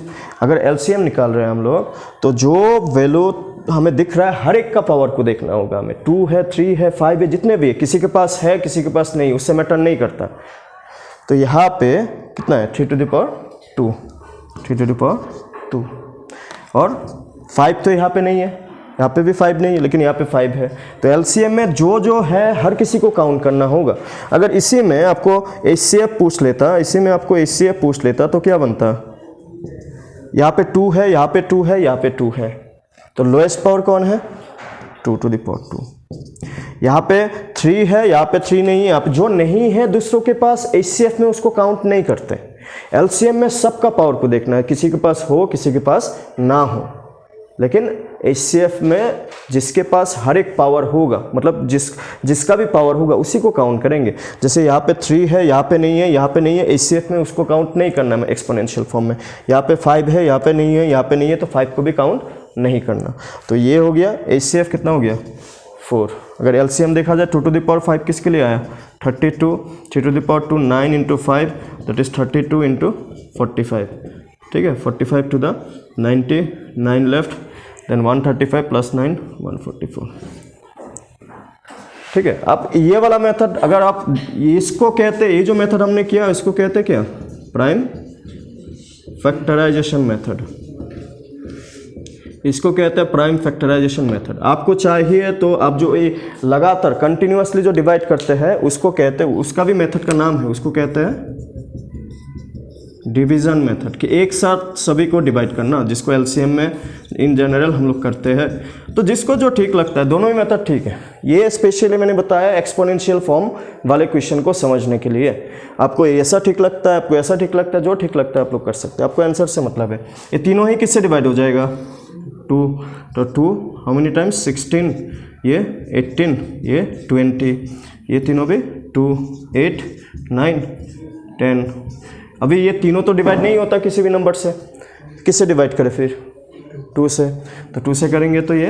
अगर एलसीएम निकाल रहे हैं हम लोग तो जो वैल्यू हमें दिख रहा है हर एक का पावर को देखना होगा हमें। 2 है, 3 है, 5 है, जितने भी है, किसी के पास है किसी के पास नहीं, उससे मैटर नहीं करता। तो यहाँ पे कितना है 3 to the power 2, 3 to the power 2, और 5 तो यहाँ पे नहीं है, यहाँ पे भी 5 नहीं है, लेकिन यहाँ पे 5 है। तो एलसीएम में जो जो है हर किसी को काउंट करना होगा। अगर इसी में आपको एचसीएफ पूछ लेता, इसी में आपको एचसीएफ पूछ लेता तो क्या बनता, यहाँ पे 2 है, यहाँ पे 2 है, यहाँ पे 2 है, तो लोएस्ट पावर कौन है 2 टू द पावर 2। यहाँ पे 3 है, यहाँ पे 3 नहीं है, यहाँ पे जो नहीं है दूसरों के पास एचसीएफ में उसको काउंट नहीं करते। एलसीएम में सबका पावर को देखना है, किसी के पास हो किसी के पास ना हो, लेकिन एचसीएफ में जिसके पास हर एक पावर होगा, मतलब जिसका भी पावर होगा उसी को काउंट करेंगे। जैसे यहाँ पे 3 है, यहाँ पे नहीं है, यहाँ पे नहीं है, एचसीएफ में उसको काउंट नहीं करना है एक्सपोनेंशियल फॉर्म में। यहाँ पे 5 है, यहाँ पे नहीं है, यहाँ पे नहीं है, तो 5 को भी काउंट नहीं करना। तो ये हो गया एचसीएफ कितना हो गया 4। अगर एलसीएम देखा जाए 2 टू द पावर 5 किसके लिए आया 32, 3 to the power 2 9 into 5 that is 32 into 45, ठीक है। 45 two the 90, 9 left, then 135 plus 9 144, ठीक है। अब ये वाला मेथड अगर आप इसको कहते, ये जो मेथड हमने किया इसको कहते क्या, प्राइम फैक्टराइजेशन मेथड, इसको कहते हैं प्राइम फैक्टराइजेशन मेथड। आपको चाहिए तो आप जो ये लगातार कंटिन्यूअसली जो डिवाइड करते हैं उसको कहते हैं, उसका भी मेथड का नाम है, उसको कहते हैं डिवीज़न मेथड, कि एक साथ सभी को डिवाइड करना, जिसको एलसीएम में इन जनरल हम लोग करते हैं। तो जिसको जो ठीक लगता है, दोनों ही मेथड ठीक है। ये स्पेशली मैंने बताया एक्सपोनेंशियल फॉर्म वाले क्वेश्चन को समझने के लिए। आपको ऐसा ठीक लगता है, आपको ऐसा ठीक लगता है, जो ठीक लगता है आप लोग कर सकते हैं, आपको आंसर से मतलब है। ये तीनों ही किससे डिवाइड हो जाएगा 2, तो 2 हाउ मेनी टाइम्स 16, ये 18, ये 20, ये तीनों भी 2, 8, 9, 10। अभी ये तीनों तो डिवाइड नहीं होता किसी भी नंबर से, किससे डिवाइड करें फिर 2 से, तो 2 से करेंगे तो ये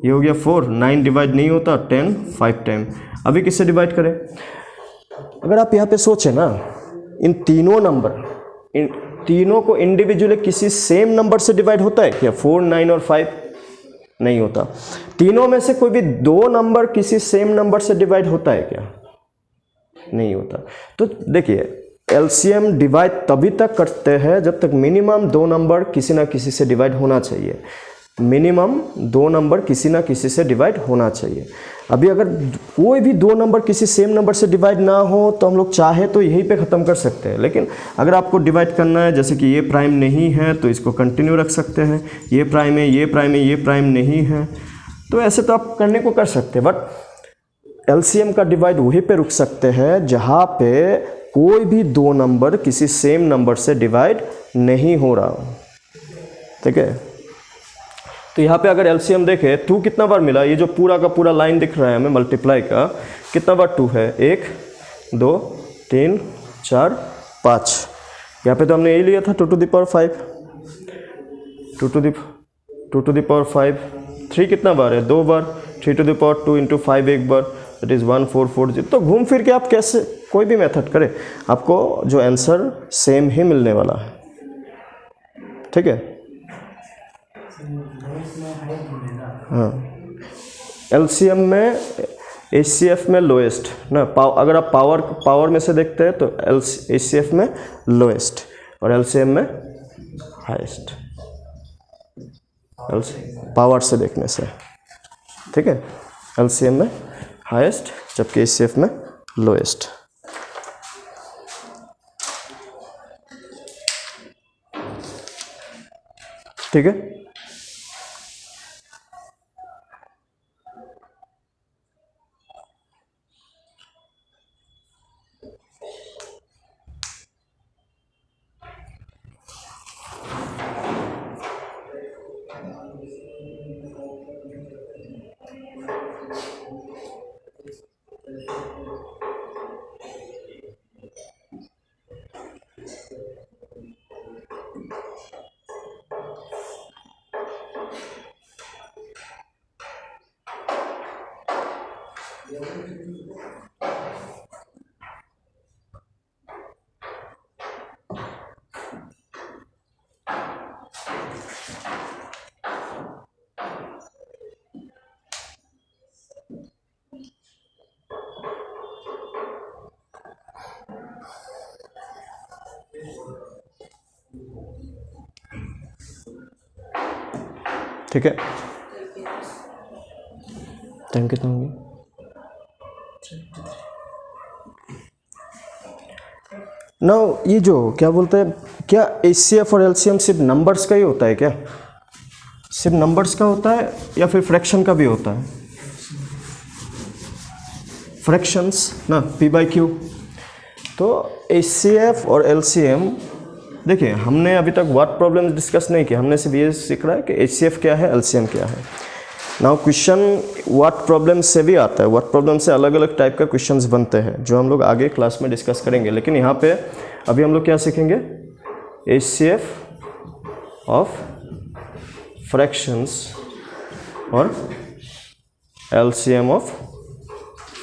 हो गया 4, 9 डिवाइड नहीं होता, 10 5 टाइम। अभी किससे डिवाइड करें, अगर आप यहाँ पे सोचें ना, इन तीनों नंबर, इन तीनों को इंडिविजुअली किसी सेम नंबर से डिवाइड होता है क्या, 4, 9 और 5 नहीं होता। तीनों में से कोई भी 2 नंबर किसी सेम नंबर से डिवाइड होता है क्या, नहीं होता। तो देखिए एलसीएम डिवाइड तभी तक करते हैं जब तक मिनिमम 2 नंबर किसी ना किसी से डिवाइड होना चाहिए, मिनिमम 2 नंबर किसी ना किसी से डिवाइड होना चाहिए। अभी अगर कोई भी 2 नंबर किसी सेम नंबर से डिवाइड ना हो तो हम लोग चाहे तो यहीं पे ख़त्म कर सकते हैं, लेकिन अगर आपको डिवाइड करना है, जैसे कि ये प्राइम नहीं है तो इसको कंटिन्यू रख सकते हैं, ये प्राइम है, ये प्राइम है, ये प्राइम नहीं है, तो ऐसे तो आप करने को कर सकते हैं। बट एलसीएम का डिवाइड वहीं पे रुक सकते हैं जहाँ पे कोई भी 2 नंबर किसी सेम नंबर से डिवाइड नहीं हो रहा हो, ठीक है। तो यहाँ पे अगर एलसीएम देखें 2 कितना बार मिला, ये जो पूरा का पूरा लाइन दिख रहा है हमें मल्टीप्लाई का, कितना बार 2 है, 1 2 3 4 5। यहाँ पे तो हमने यही लिया था 2 to the power 5, 2 to the power 5। 3 कितना बार है, 2 बार, 3 टू द पावर 2 इंटू 5 एक बार, दैट इज़ 1440। तो घूम फिर के आप कैसे कोई भी मेथड करें, आपको जो आंसर सेम ही मिलने वाला है, ठीक है। हाँ, एलसीएम में एचसीएफ में लोएस्ट ना, अगर आप पावर में से देखते हैं तो एचसीएफ में लोएस्ट और एलसीएम में हाईएस्ट, पावर से देखने से, ठीक है। एलसीएम में हाईएस्ट जबकि एचसीएफ में लोएस्ट। ठीक है। ठीक है, टाइम कितना हो गया? नाउ ये जो क्या बोलते हैं, क्या HCF और LCM सिर्फ नंबर्स का ही होता है क्या? सिर्फ नंबर्स का होता है या फिर फ्रैक्शन का भी होता है? फ्रैक्शंस ना, P/Q। तो HCF और LCM, देखिए हमने अभी तक व्हाट प्रॉब्लम डिस्कस नहीं किया, हमने सिर्फ ये सीख रहा है कि HCF क्या है, LCM क्या है। नाउ क्वेश्चन व्हाट प्रॉब्लम से भी आता है, व्हाट प्रॉब्लम से अलग अलग टाइप का क्वेश्चंस बनते हैं जो हम लोग आगे क्लास में डिस्कस करेंगे, लेकिन यहाँ पे अभी हम लोग क्या सीखेंगे, HCF ऑफ फ्रैक्शंस और LCM of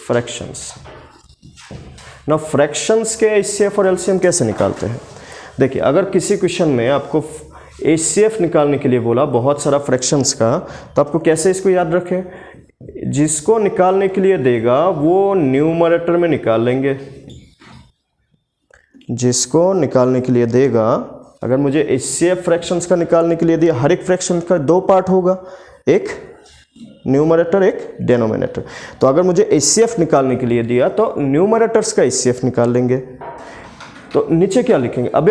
fractions. Now fractions के HCF और LCM कैसे निकालते हैं? देखिए अगर किसी क्वेश्चन में आपको HCF निकालने के लिए बोला बहुत सारा फ्रैक्शंस का, तो आपको कैसे इसको याद रखें, जिसको निकालने के लिए देगा वो न्यूमरेटर में निकाल लेंगे। जिसको निकालने के लिए देगा, अगर मुझे HCF फ्रैक्शंस का निकालने के लिए दिया, हर एक फ्रैक्शन का दो पार्ट होगा, एक न्यूमरेटर एक डेनोमिनेटर। तो अगर मुझे HCF निकालने के लिए दिया तो न्यूमरेटर्स का HCF निकाल लेंगे। तो नीचे क्या लिखेंगे, अब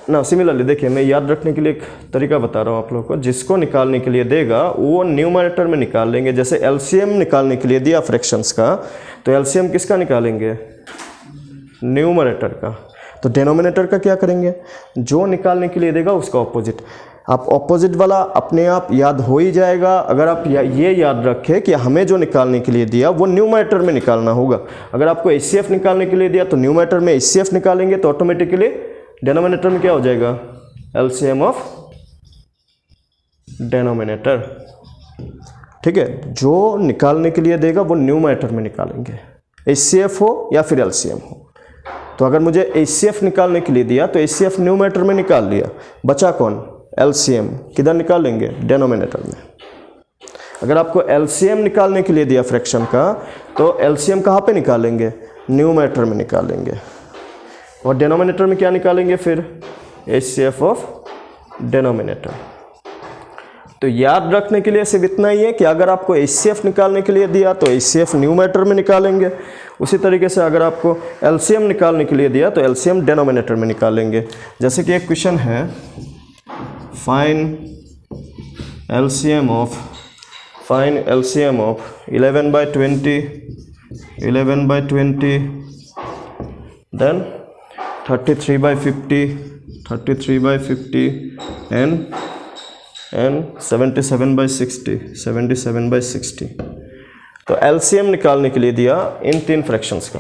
ना सिमिलरली देखिए मैं याद रखने के लिए एक तरीका बता रहा हूँ आप लोगों को, जिसको निकालने के लिए देगा वो न्यूमरेटर में निकाल लेंगे। जैसे LCM निकालने के लिए दिया फ्रैक्शंस का, तो LCM किसका निकालेंगे, न्यूमरेटर का। तो डेनोमिनेटर का क्या करेंगे, जो निकालने के लिए देगा उसका ऑपोजिट। आप ऑपोजिट वाला अपने आप याद हो ही जाएगा अगर आप ये याद रखें कि हमें जो निकालने के लिए दिया वो न्यूमरेटर में निकालना होगा। अगर आपको HCF निकालने के लिए दिया तो न्यूमरेटर में HCF निकालेंगे, तो ऑटोमेटिकली डेनोमिनेटर में क्या हो जाएगा, LCM ऑफ डेनोमिनेटर। ठीक है, जो निकालने के लिए देगा वो न्यूमरेटर में निकालेंगे, HCF हो या फिर LCM हो। तो अगर मुझे HCF निकालने के लिए दिया तो HCF न्यूमरेटर में निकाल लिया, बचा कौन, LCM किधर निकालेंगे, डेनोमिनेटर में। अगर आपको LCM निकालने के लिए दिया फ्रैक्शन का, तो LCM कहाँ पे निकालेंगे, न्यूमरेटर में निकालेंगे। और डेनोमिनेटर में क्या निकालेंगे फिर, HCF ऑफ डेनोमिनेटर। तो याद रखने के लिए सिर्फ इतना ही है कि अगर आपको HCF निकालने के लिए दिया तो HCF न्यूमरेटर में निकालेंगे। उसी तरीके से अगर आपको LCM निकालने के लिए दिया तो LCM डेनोमिनेटर में निकालेंगे। जैसे कि एक क्वेश्चन है, find LCM of 11/20, 11/20, then 33/50, 33/50 and 77/60, 77/60। तो LCM निकालने के लिए दिया इन तीन फ्रैक्शंस का।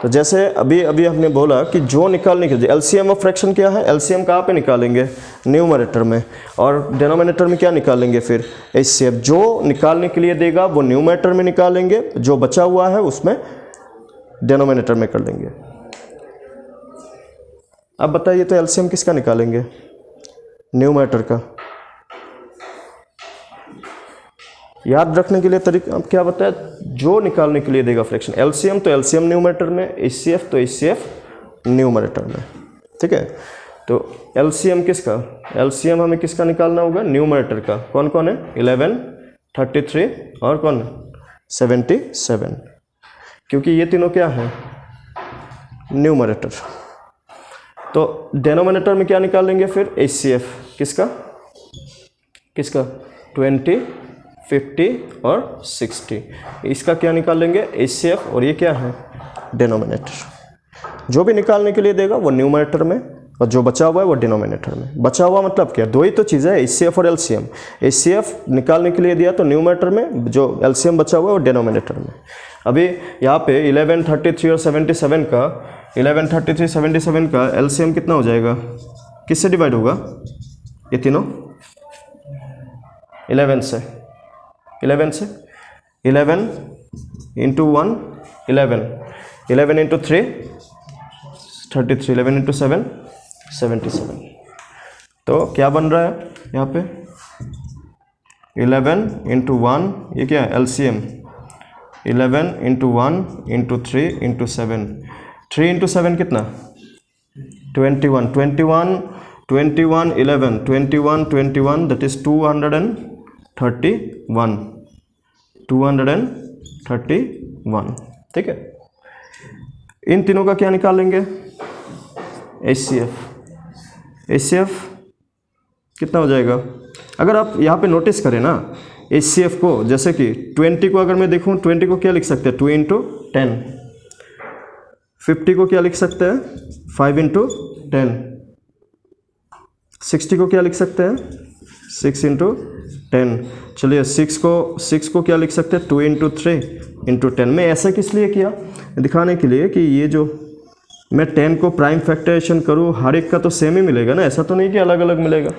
तो जैसे अभी हमने बोला कि जो निकालने के लिए LCM ऑफ फ्रैक्शन क्या है, LCM कहाँ पे निकालेंगे, न्यूमरेटर में, और डेनोमिनेटर में क्या निकालेंगे फिर, HCF। जो निकालने के लिए देगा वो न्यूमरेटर में निकालेंगे, जो बचा हुआ है उसमें डेनोमिनेटर में कर लेंगे। अब बताइए तो LCM किसका निकालेंगे, न्यूमरेटर का। याद रखने के लिए तरीका अब क्या बताया, जो निकालने के लिए देगा फ्रैक्शन LCM, तो LCM न्यूमरेटर में, HCF तो HCF न्यूमरेटर में। ठीक है, तो LCM किसका, LCM हमें किसका निकालना होगा, न्यूमरेटर का। कौन कौन है, 11, 33 और कौन 77, क्योंकि ये तीनों क्या है, न्यूमरेटर। तो डेनोमिनेटर में क्या निकालेंगे फिर, HCF किसका, 20, 50 और 60, इसका क्या निकालेंगे, HCF, और ये क्या है, डेनोमिनेटर। जो भी निकालने के लिए देगा वो न्यूमरेटर में, और जो बचा हुआ है वो डिनोमिनेटर में। बचा हुआ मतलब क्या, दो ही तो चीज़ें है, HCF और LCM। HCF निकालने के लिए दिया तो न्यूमरेटर में, जो LCM बचा हुआ है वो डिनोमिनेटर में। अभी यहाँ पे 11, 33 और 77 का, 11, 33, 77 का LCM कितना हो जाएगा, किससे डिवाइड होगा, ये तीनों 11 से 11, इंटू 1 11, 11 इंटू 3 33, 11 इंटू 7 77। तो क्या बन रहा है यहाँ पे 11 इंटू 1, ये क्या है LCM 11 into 1 into 3 into 7, 3 into 7 कितना 21, 21 21 11 21 21 दैट इज 231, 231। ठीक है, इन तीनों का क्या निकालेंगे HCF कितना हो जाएगा। अगर आप यहाँ पे नोटिस करें ना HCF को, जैसे कि 20 को अगर मैं देखूँ 20 को क्या लिख सकते हैं 2 इंटू 10, 50 को क्या लिख सकते हैं 5 इंटू 10, 60 को क्या लिख सकते हैं 6 इंटू 10। चलिए 6 को क्या लिख सकते हैं 2 इंटू 3 इंटू 10। मैं ऐसा किस लिए किया, दिखाने के लिए कि ये जो मैं 10 को प्राइम फैक्टराइजेशन करूँ हर एक का तो सेम ही मिलेगा ना, ऐसा तो नहीं कि अलग अलग मिलेगा।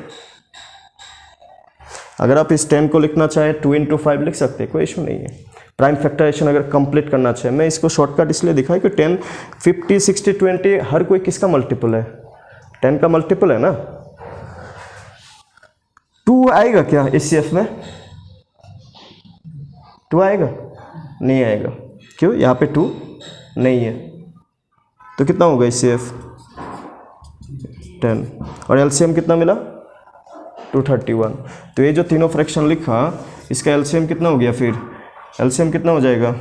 अगर आप इस 10 को लिखना चाहे 2 इंटू 5 लिख सकते हैं, कोई इशू नहीं है। प्राइम फैक्टराइजेशन अगर कंप्लीट करना चाहे, मैं इसको शॉर्टकट इसलिए दिखाई कि 10 50 60 20 हर कोई किसका मल्टीपल है 10 का मल्टीपल है ना। 2 आएगा क्या HCF में 2 आएगा नहीं आएगा, क्यों यहाँ पे 2 नहीं है। तो कितना होगा HCF 10 और LCM कितना मिला 231। तो ये जो तीनों फ्रैक्शन लिखा इसका LCM कितना हो गया, फिर LCM कितना हो जाएगा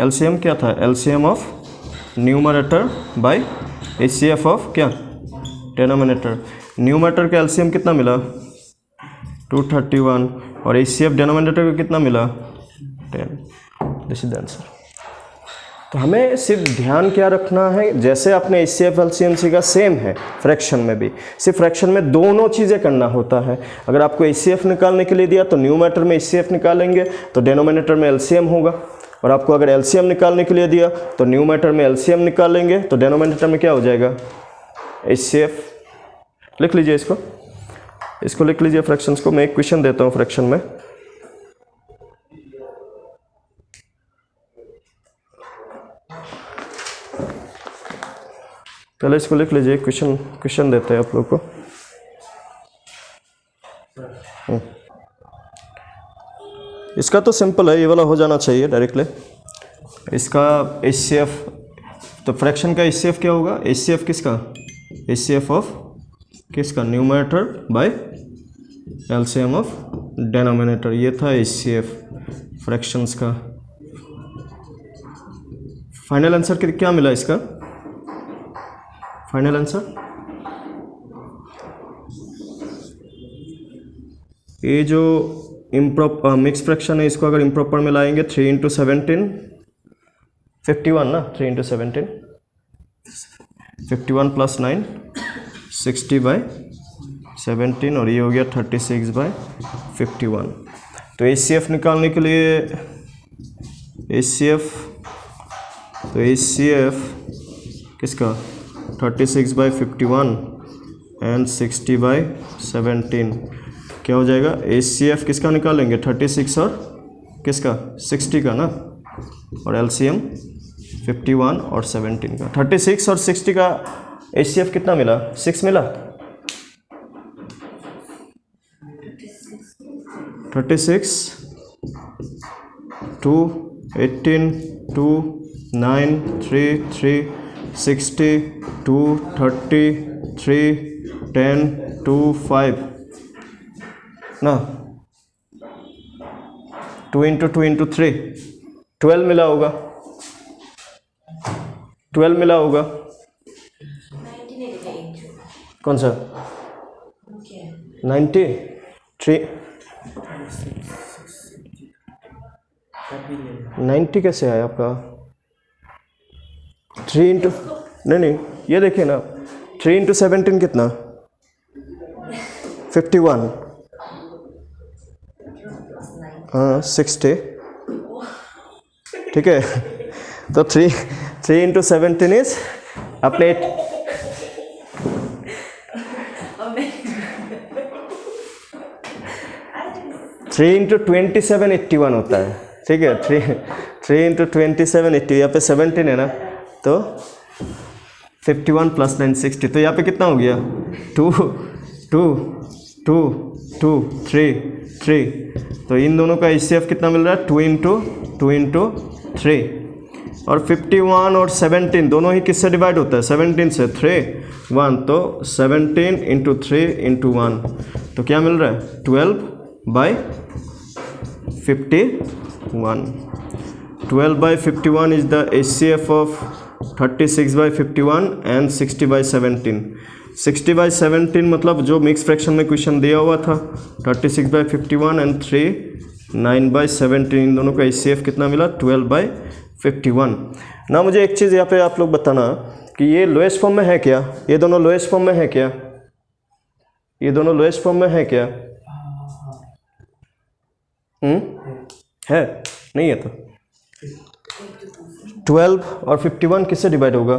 LCM क्या था LCM of numerator bye HCF of क्या डिनोमिनेटर। न्यूमरेटर का LCM कितना मिला 231 और HCF डिनोमिनेटर का कितना मिला 10। This is the answer. तो हमें सिर्फ ध्यान क्या रखना है, जैसे आपने HCF LCM सीखा सेम है फ्रैक्शन में भी, सिर्फ फ्रैक्शन में दोनों चीज़ें करना होता है। अगर आपको HCF निकालने के लिए दिया तो न्यूमरेटर में HCF निकालेंगे तो डिनोमिनेटर में LCM होगा, और आपको अगर LCM निकालने के लिए दिया तो न्यूमरेटर में LCM निकालेंगे तो डिनोमिनेटर में क्या हो जाएगा HCF। लिख लीजिए इसको लिख लीजिए फ्रैक्शंस को। मैं एक क्वेश्चन देता हूँ फ्रैक्शन में। पहले इसको लिख लीजिए, क्वेश्चन देते हैं आप लोग को। इसका तो सिंपल है, ये वाला हो जाना चाहिए डायरेक्टली। इसका HCF, तो फ्रैक्शन का HCF क्या होगा HCF किसका HCF ऑफ किसका numerator bye LCM of denominator. ये था HCF फ्रैक्शंस का। फाइनल आंसर क्या मिला इसका, फाइनल आंसर ये जो इम्प्रॉपर मिक्स फ्रैक्शन है इसको अगर इम्प्रॉपर में लाएंगे 3 इंटू 17 51 ना, 3 इंटू 17 51 प्लस 9 60 बाई 17 और ये हो गया 36 बाई 51। तो HCF निकालने के लिए HCF किसका 36 बाई 51 एंड 60 बाई 17 क्या हो जाएगा HCF किसका निकालेंगे 36 और किसका 60 का ना, और LCM 51 और 17 का। 36 और 60 का HCF कितना मिला 6 मिला 36 2 18 2 9 3 3 60 2 30 3 10 2 5 ना, 2 इंटू 2 इंटू 3 12 मिला होगा, 12 मिला होगा। कौन सा 90 3 90 कैसे आया आपका 3 इंटू नहीं ये देखिए ना 3 इंटू 17 कितना 51 हाँ 60 ठीक है। तो 3 इंटू 17 इज अपने 3 इंटू 27 81 होता है, ठीक है। 3 इंटू 27 80, यहाँ पे 17 है ना, तो 51 प्लस 9 60, तो यहाँ पे कितना हो गया 2 2 2 2 3 3, तो इन दोनों का HCF कितना मिल रहा है 2 इंटू 3, और 51 और 17 दोनों ही किससे डिवाइड होता है 17 से, 3 1, तो 17 इंटू 3 इंटू 1, तो क्या मिल रहा है 12/51। 12/51 is the HCF of 36/51 and 60/17। 60/17 मतलब जो मिक्स फ्रैक्शन में क्वेश्चन दिया हुआ था 36/51 एंड 9/17, इन दोनों का HCF कितना मिला 12/51। ना मुझे एक चीज़ यहाँ पे आप लोग बताना कि ये लोएस्ट फॉर्म में है क्या, ये दोनों लोएस्ट फॉर्म में है क्या, ये दोनों लोएस्ट फॉर्म में है क्या, है नहीं है, तो 12 और 51 किससे डिवाइड होगा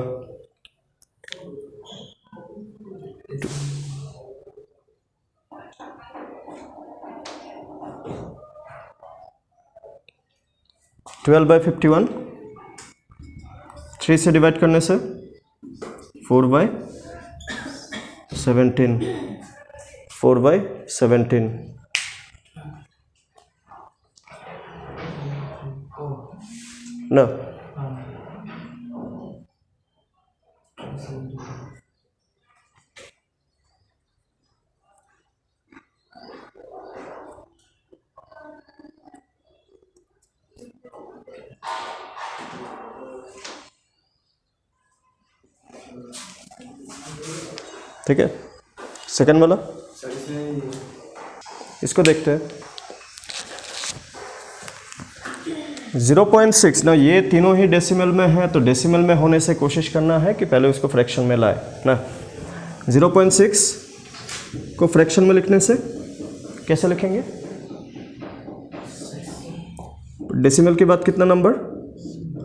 12/51 3 से डिवाइड करने से 4/17 4/17 ना, ठीक है। सेकंड वाला इसको देखते हैं 0.6 ना, ये तीनों ही डेसिमल में है, तो डेसिमल में होने से कोशिश करना है कि पहले उसको फ्रैक्शन में लाए ना। 0.6 को फ्रैक्शन में लिखने से कैसे लिखेंगे, डेसिमल के बाद कितना नंबर,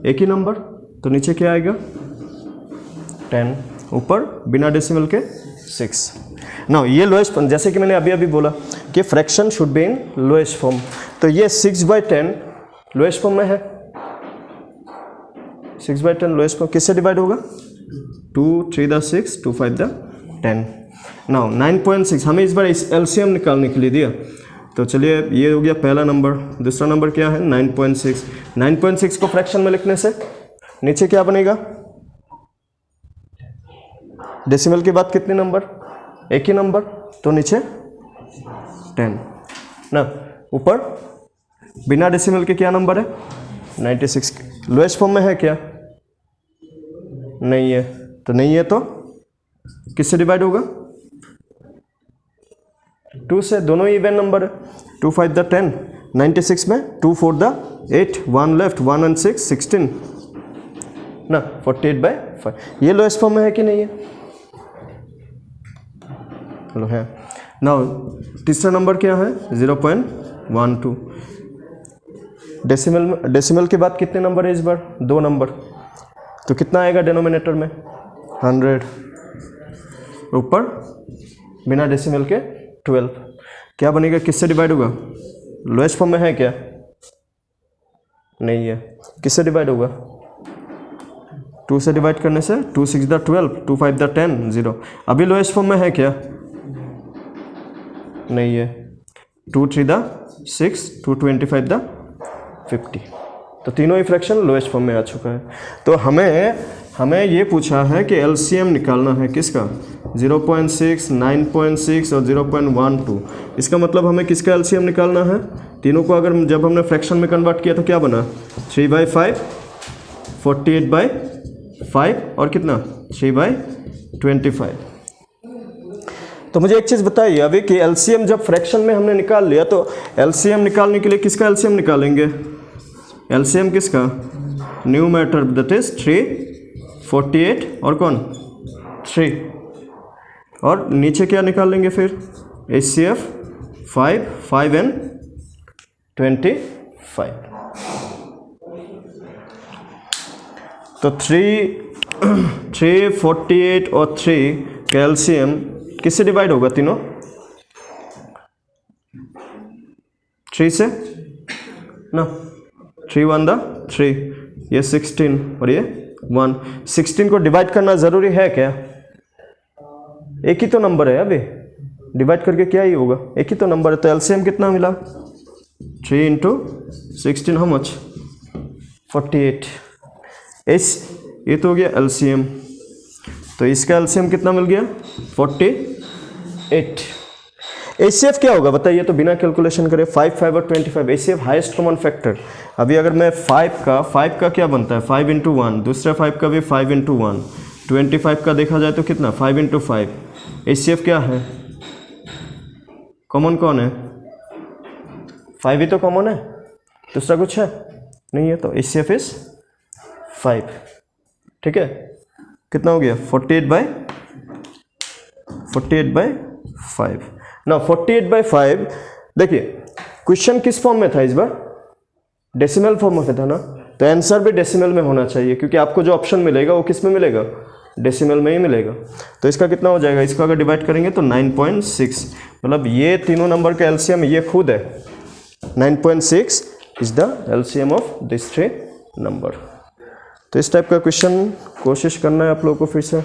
एक ही नंबर, तो नीचे क्या आएगा 10, ऊपर बिना डेसिमल के 6 ना। ये लोएस्ट फॉर्म, जैसे कि मैंने अभी अभी बोला कि fraction should be in lowest form, तो ये 6/10 लोएस्ट फॉर्म में है। 6/10 लोएस्ट फॉर्म किससे डिवाइड होगा 2 3 6 2 5 10 नाउ 9.6 हमें इस बार एलसीएम निकालने के लिए दिया, तो चलिए ये हो गया पहला नंबर। दूसरा नंबर क्या है 9.6। 9.6 को फ्रैक्शन में लिखने से नीचे क्या बनेगा, डेसिमल के बाद कितने नंबर, एक ही नंबर, तो नीचे 10 ना, ऊपर बिना डेसिमल के क्या नंबर है 96। लोएस्ट फॉर्म में है क्या, नहीं है, तो नहीं है तो किससे डिवाइड होगा 2 से, दोनों ही इवन नंबर है। 2 5 10, 96 में 2 4 8, 1 लेफ्ट, 1 and 6 16 ना, 48/5। ये लोएस्ट फॉर्म में है कि नहीं है, चलो है। नाउ तीसरा नंबर क्या है 0.12। डेसिमल के बाद कितने नंबर है इस बार 2 नंबर, तो कितना आएगा डिनोमिनेटर में 100, ऊपर बिना डेसिमल के 12, क्या बनेगा किससे डिवाइड होगा, लोएस्ट फॉर्म में है क्या, नहीं है, किससे डिवाइड होगा 2 से डिवाइड करने से, 2 6 12, 2 5 10 0। अभी लोएस्ट फॉर्म में है क्या, नहीं है, 2 3 6, 2 25 50, तो तीनों ही फ्रैक्शन लोएस्ट फॉर्म में आ चुका है। तो हमें ये पूछा है कि एलसीएम निकालना है किसका 0.6, 9.6 और 0.12। इसका मतलब हमें किसका एलसीएम निकालना है, तीनों को अगर जब हमने फ्रैक्शन में कन्वर्ट किया तो क्या बना 3/5, 48/5 और कितना 3/25। तो मुझे एक चीज़ बताइए अभी कि एलसीएम जब फ्रैक्शन में हमने निकाल लिया, तो एलसीएम निकालने के लिए किसका एलसीएम निकालेंगे, एलसीएम किसका न्यूमरेटर दैट इज 3, 48 और कौन 3, और नीचे क्या निकाल लेंगे फिर HCF 5, 5 and 25। तो 3, 48 और 3 का एलसीएम किससे डिवाइड होगा, तीनों 3 से ना, 3 1 दा 3, ये 16 और ये 1। 16 को डिवाइड करना ज़रूरी है क्या? एक ही तो नंबर है, अभी डिवाइड करके क्या ही होगा, एक ही तो नंबर है। तो एलसीएम कितना मिला? 3 इंटू 16 हाउ मच? 48। ये तो हो गया एलसीएम। तो इसका एलसीएम कितना मिल गया? 48। एचसीएफ क्या होगा बताइए तो, बिना कैलकुलेशन करे। 5 5 और 25, एचसीएफ हाईएस्ट कॉमन फैक्टर। अभी अगर मैं 5 का क्या बनता है? 5 इंटू 1, दूसरा 5 का भी 5 इंटू 1, 25 का देखा जाए तो कितना? 5 इंटू 5। एचसीएफ क्या है? कॉमन कौन है? 5 ही तो कॉमन है, दूसरा कुछ है नहीं है, तो एचसीएफ इज 5। ठीक है, कितना हो गया? 48 बाई 5। ना 48 बाई 5। देखिए क्वेश्चन किस फॉर्म में था इस बार? डेसिमल फॉर्म में था ना, तो आंसर भी डेसिमल में होना चाहिए, क्योंकि आपको जो ऑप्शन मिलेगा वो किस में मिलेगा? डेसिमल में ही मिलेगा। तो इसका कितना हो जाएगा? इसको अगर डिवाइड करेंगे तो 9.6, मतलब ये तीनों नंबर का एलसीएम ये खुद है। 9.6 is the LCM of this 3 number. तो इस टाइप का क्वेश्चन कोशिश करना है आप लोगों को फिर से।